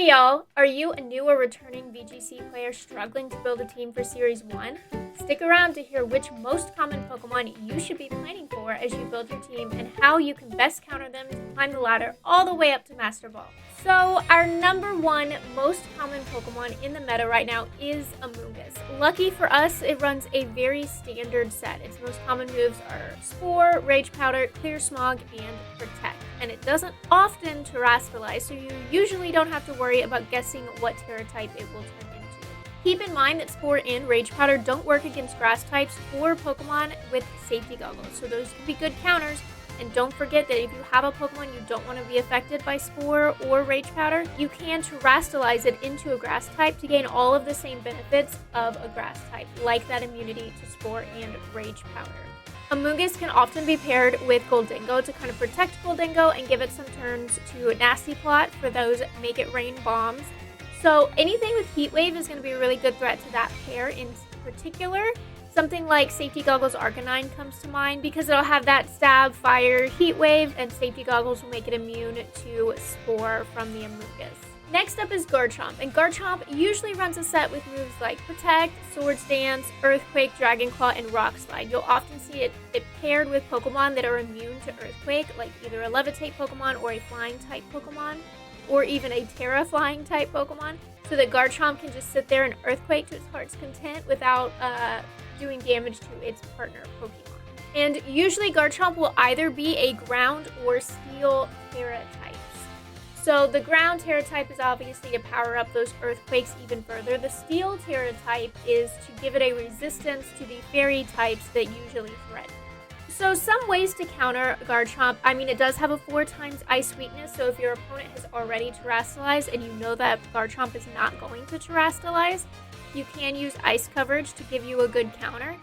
Hey y'all, are you a new or returning VGC player struggling to build a team for Series 1? Stick around to hear which most common Pokemon you should be planning for as you build your team and how you can best counter them to climb the ladder all the way up to Master Ball. So our number one most common Pokemon in the meta right now is Amoonguss. Lucky for us, it runs a very standard set. Its most common moves are Spore, Rage Powder, Clear Smog, and Protect. And it doesn't often terastallize, so you usually don't have to worry about guessing what Terra type it will turn into. Keep in mind that Spore and Rage Powder don't work against grass types or Pokemon with safety goggles, so those can be good counters. And don't forget that if you have a Pokemon you don't want to be affected by Spore or Rage Powder, you can terastallize it into a grass type to gain all of the same benefits of a grass type, like that immunity to Spore and Rage Powder. Amoonguss can often be paired with Goldingo to kind of protect Goldingo and give it some turns to Nasty Plot for those Make It Rain bombs. So anything with Heat Wave is going to be a really good threat to that pair in particular. Something like Safety Goggles Arcanine comes to mind because it'll have that Stab, Fire, Heat Wave, and Safety Goggles will make it immune to Spore from the Amoonguss. Next up is Garchomp, and Garchomp usually runs a set with moves like Protect, Swords Dance, Earthquake, Dragon Claw, and Rock Slide. You'll often see it paired with Pokemon that are immune to Earthquake, like either a Levitate Pokemon or a Flying type Pokemon, or even a Terra Flying type Pokemon, so that Garchomp can just sit there and Earthquake to its heart's content without doing damage to its partner Pokemon. And usually Garchomp will either be a ground or steel Terra types. So the ground Terra type is obviously to power up those Earthquakes even further. The steel Terra type is to give it a resistance to the fairy types that usually threaten. So some ways to counter Garchomp. I mean, it does have a 4x ice weakness, so if your opponent has already terastallized and you know that Garchomp is not going to terastallize, you can use ice coverage to give you a good counter.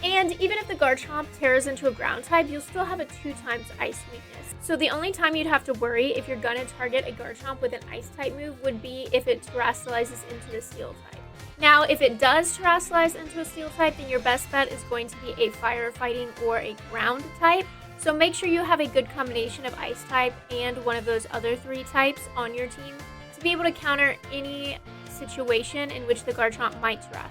And even if the Garchomp tears into a ground type, you'll still have a 2x ice weakness. So the only time you'd have to worry if you're gonna target a Garchomp with an ice type move would be if it terastallizes into the steel type. Now, if it does terastallize into a steel type, then your best bet is going to be a fire fighting or a ground type. So make sure you have a good combination of ice type and one of those other 3 types on your team to be able to counter any situation in which the Garchomp might terastallize.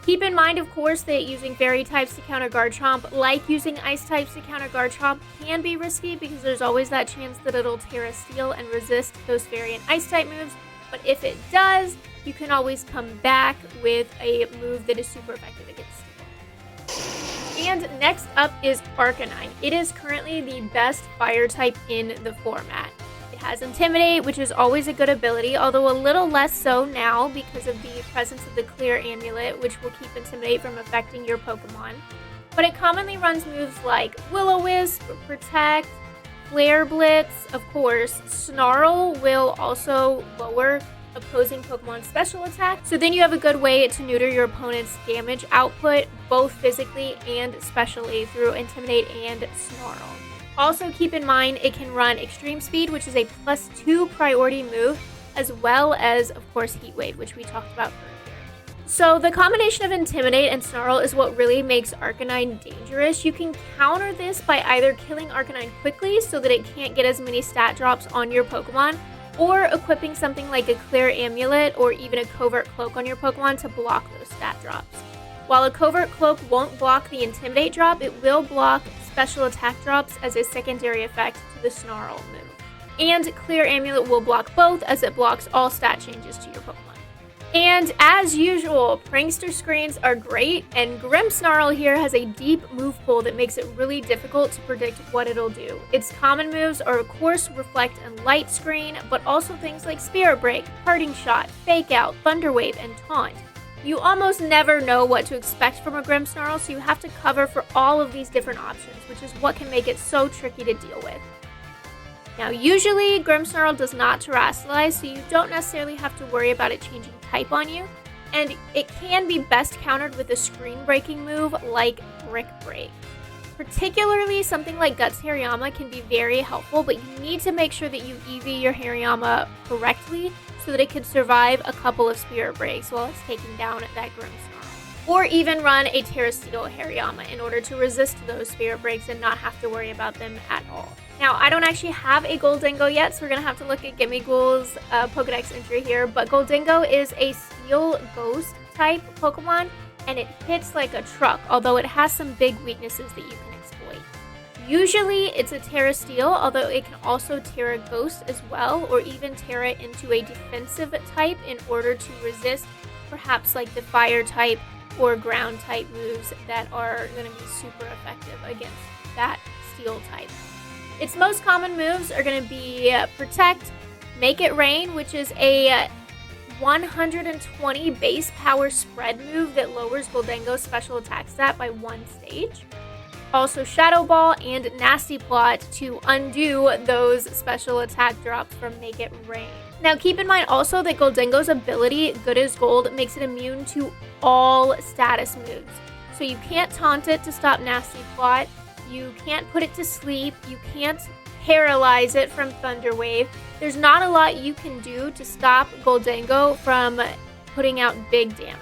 Keep in mind, of course, that using fairy types to counter Garchomp, like using ice types to counter Garchomp, can be risky because there's always that chance that it'll Terra Steel and resist those fairy and ice type moves. But if it does, you can always come back with a move that is super effective against steel. And next up is Arcanine. It is currently the best fire type in the format. Has Intimidate, which is always a good ability, although a little less so now because of the presence of the Clear Amulet, which will keep Intimidate from affecting your Pokemon. But it commonly runs moves like Will-O-Wisp, Protect, Flare Blitz, of course. Snarl will also lower opposing Pokemon's special attack, so then you have a good way to neuter your opponent's damage output, both physically and specially, through Intimidate and Snarl. Also keep in mind it can run Extreme Speed, which is a +2 priority move, as well as, of course, Heat Wave, which we talked about earlier. So the combination of Intimidate and Snarl is what really makes Arcanine dangerous. You can counter this by either killing Arcanine quickly so that it can't get as many stat drops on your Pokemon, or equipping something like a Clear Amulet or even a Covert Cloak on your Pokemon to block those stat drops. While a Covert Cloak won't block the Intimidate drop, it will block special attack drops as a secondary effect to the Snarl move. And Clear Amulet will block both as it blocks all stat changes to your Pokemon. And as usual, Prankster screens are great, and Grimmsnarl here has a deep move pool that makes it really difficult to predict what it'll do. Its common moves are, of course, Reflect and Light Screen, but also things like Spirit Break, Parting Shot, Fake Out, Thunder Wave, and Taunt. You almost never know what to expect from a Grimmsnarl, so you have to cover for all of these different options, which is what can make it so tricky to deal with. Now, usually Grimmsnarl does not terastallize, so you don't necessarily have to worry about it changing type on you, and it can be best countered with a screen-breaking move like Brick Break. Particularly, something like Guts Hariyama can be very helpful, but you need to make sure that you EV your Hariyama correctly so that it can survive a couple of Spirit Breaks while it's taking down that Grimmsnarl. Or even run a Terra Steel Hariyama in order to resist those Spirit Breaks and not have to worry about them at all. Now, I don't actually have a Goldingo yet, so we're going to have to look at Gimmigool's Pokedex entry here. But Goldingo is a Steel Ghost type Pokemon, and it hits like a truck, although it has some big weaknesses that you can exploit. Usually, it's a Terra Steel, although it can also Terra Ghost as well, or even Terra into a defensive type in order to resist perhaps like the Fire type or Ground type moves that are going to be super effective against that Steel type. Its most common moves are going to be Protect, Make It Rain, which is a 120 base power spread move that lowers Gholdengo's special attack stat by 1 stage. Also Shadow Ball and Nasty Plot to undo those special attack drops from Make It Rain. Now keep in mind also that Gholdengo's ability, Good as Gold, makes it immune to all status moves. So you can't taunt it to stop Nasty Plot, you can't put it to sleep, you can't paralyze it from Thunder Wave. There's not a lot you can do to stop Gholdengo from putting out big damage.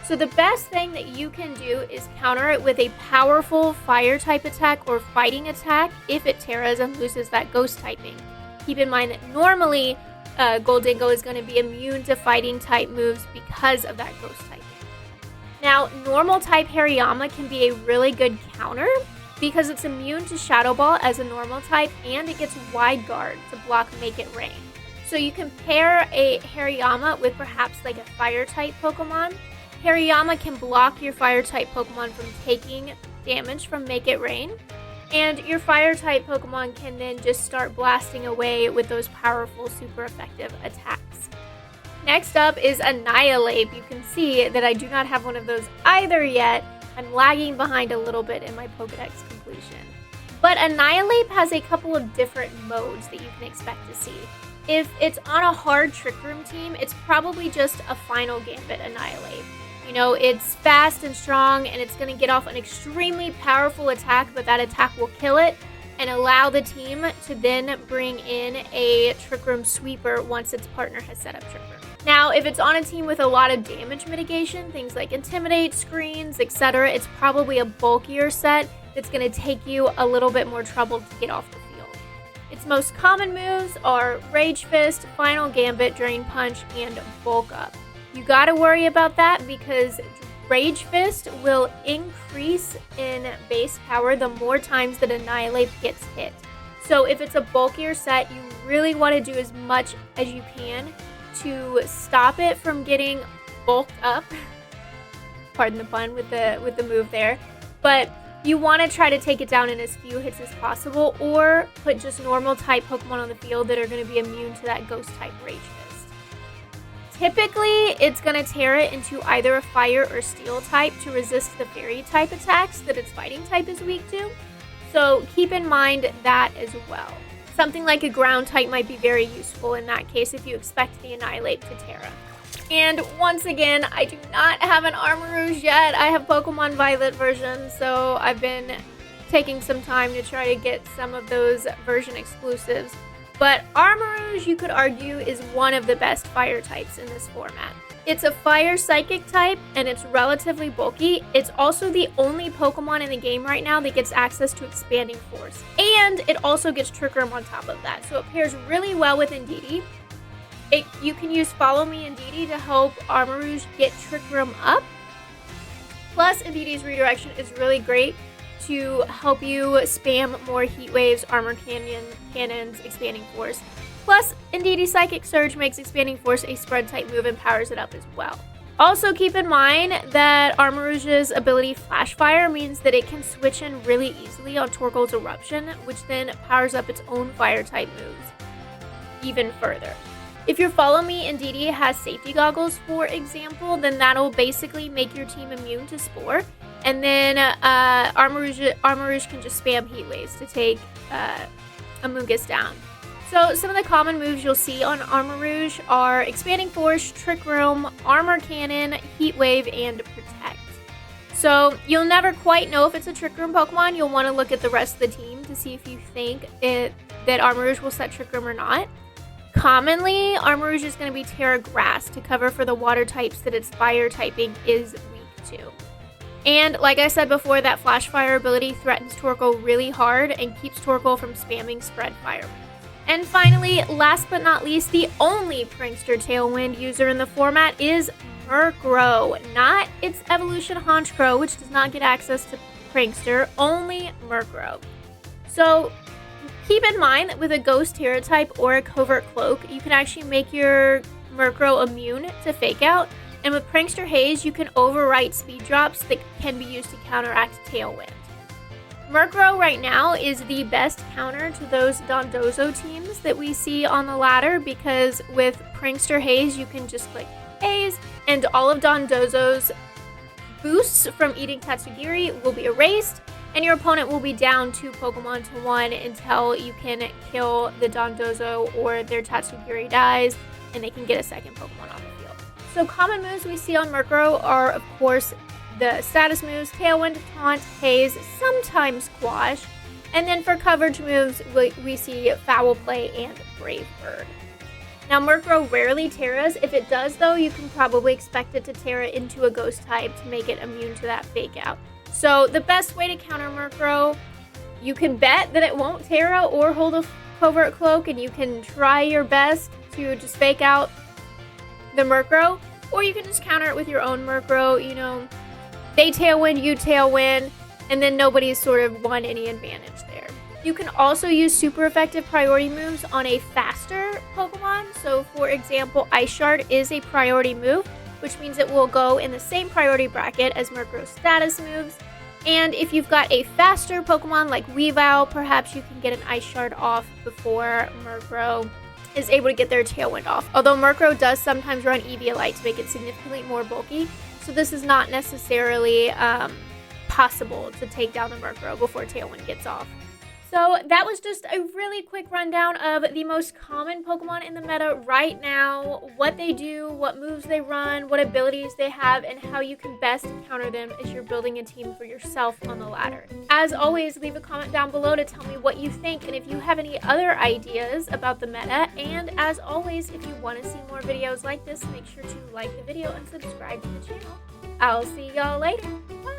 So the best thing that you can do is counter it with a powerful fire type attack or fighting attack if it terras and loses that ghost typing. Keep in mind that normally Goldingo is going to be immune to fighting type moves because of that ghost typing. Now, normal type Hariyama can be a really good counter because it's immune to Shadow Ball as a normal type and it gets Wide Guard to block Make It Rain. So you can pair a Hariyama with perhaps like a fire type Pokemon. Hariyama can block your fire type Pokemon from taking damage from Make It Rain, and your fire type Pokemon can then just start blasting away with those powerful, super effective attacks. Next up is Annihilate. You can see that I do not have one of those either yet. I'm lagging behind a little bit in my Pokedex completion. But Annihilate has a couple of different modes that you can expect to see. If it's on a hard Trick Room team, it's probably just a Final Gambit Annihilate. You know, it's fast and strong, and it's going to get off an extremely powerful attack, but that attack will kill it and allow the team to then bring in a Trick Room sweeper once its partner has set up Trick Room. Now, if it's on a team with a lot of damage mitigation, things like Intimidate, Screens, etc., it's probably a bulkier set that's going to take you a little bit more trouble to get off the field. Its most common moves are Rage Fist, Final Gambit, Drain Punch, and Bulk Up. You gotta worry about that because Rage Fist will increase in base power the more times that Annihilate gets hit. So if it's a bulkier set, you really want to do as much as you can to stop it from getting bulked up. Pardon the pun with the move there. But you want to try to take it down in as few hits as possible, or put just normal type Pokemon on the field that are going to be immune to that ghost type Rage Fist. Typically, it's going to tear it into either a fire or steel type to resist the fairy type attacks that its fighting type is weak to. So keep in mind that as well. Something like a ground type might be very useful in that case if you expect the Annihilate to Terra. And once again, I do not have an Armorouge yet. I have Pokemon Violet version, so I've been taking some time to try to get some of those version exclusives. But Armorouge, you could argue, is one of the best fire types in this format. It's a fire psychic type, and it's relatively bulky. It's also the only Pokemon in the game right now that gets access to Expanding Force. And it also gets Trick Room on top of that, so it pairs really well with Indeedee. You can use Follow Me Indeedee to help Armorouge get Trick Room up. Plus, Indeedee's redirection is really great to help you spam more Heat Waves, Armor Cannons, Expanding Force. Plus, Indeedee Psychic Surge makes Expanding Force a spread type move and powers it up as well. Also keep in mind that Armorouge's ability Flash Fire means that it can switch in really easily on Torkoal's Eruption, which then powers up its own fire type moves even further. If your Follow Me Indeedee has Safety Goggles, for example, then that'll basically make your team immune to Spore. And then Armorouge can just spam Heat Waves to take Amoonguss down. So some of the common moves you'll see on Armorouge are Expanding Force, Trick Room, Armor Cannon, Heat Wave, and Protect. So you'll never quite know if it's a Trick Room Pokemon. You'll want to look at the rest of the team to see if you think that Armorouge will set Trick Room or not. Commonly, Armorouge is going to be Terra Grass to cover for the water types that its fire typing is weak to. And like I said before, that Flash Fire ability threatens Torkoal really hard and keeps Torkoal from spamming Spread Fire. And finally, last but not least, the only Prankster Tailwind user in the format is Murkrow, not its evolution Honchkrow, which does not get access to Prankster, only Murkrow. So keep in mind that with a Ghost Terra type or a Covert Cloak, you can actually make your Murkrow immune to Fake Out. And with Prankster Haze, you can overwrite speed drops that can be used to counteract Tailwind. Murkrow right now is the best counter to those Dondozo teams that we see on the ladder, because with Prankster Haze, you can just click Haze, and all of Dondozo's boosts from eating Tatsugiri will be erased, and your opponent will be down 2 Pokemon to 1 until you can kill the Dondozo or their Tatsugiri dies, and they can get a second Pokemon on the field. So common moves we see on Murkrow are, of course, the status moves, Tailwind, Taunt, Haze, sometimes Quash. And then for coverage moves, we see Foul Play and Brave Bird. Now Murkrow rarely Terras. If it does though, you can probably expect it to Terra into a Ghost type to make it immune to that Fake Out. So the best way to counter Murkrow, you can bet that it won't Terra or hold a Covert Cloak, and you can try your best to just Fake Out the Murkrow, or you can just counter it with your own Murkrow. You know, they Tailwind, you Tailwind, and then nobody's sort of won any advantage there. You can also use super effective priority moves on a faster Pokemon. So for example, Ice Shard is a priority move, which means it will go in the same priority bracket as Murkrow's status moves. And if you've got a faster Pokemon like Weavile, perhaps you can get an Ice Shard off before Murkrow is able to get their Tailwind off. Although Murkrow does sometimes run Eviolite to make it significantly more bulky, so this is not necessarily possible to take down the Murkrow before Tailwind gets off. So that was just a really quick rundown of the most common Pokemon in the meta right now, what they do, what moves they run, what abilities they have, and how you can best counter them as you're building a team for yourself on the ladder. As always, leave a comment down below to tell me what you think and if you have any other ideas about the meta. And as always, if you want to see more videos like this, make sure to like the video and subscribe to the channel. I'll see y'all later. Bye!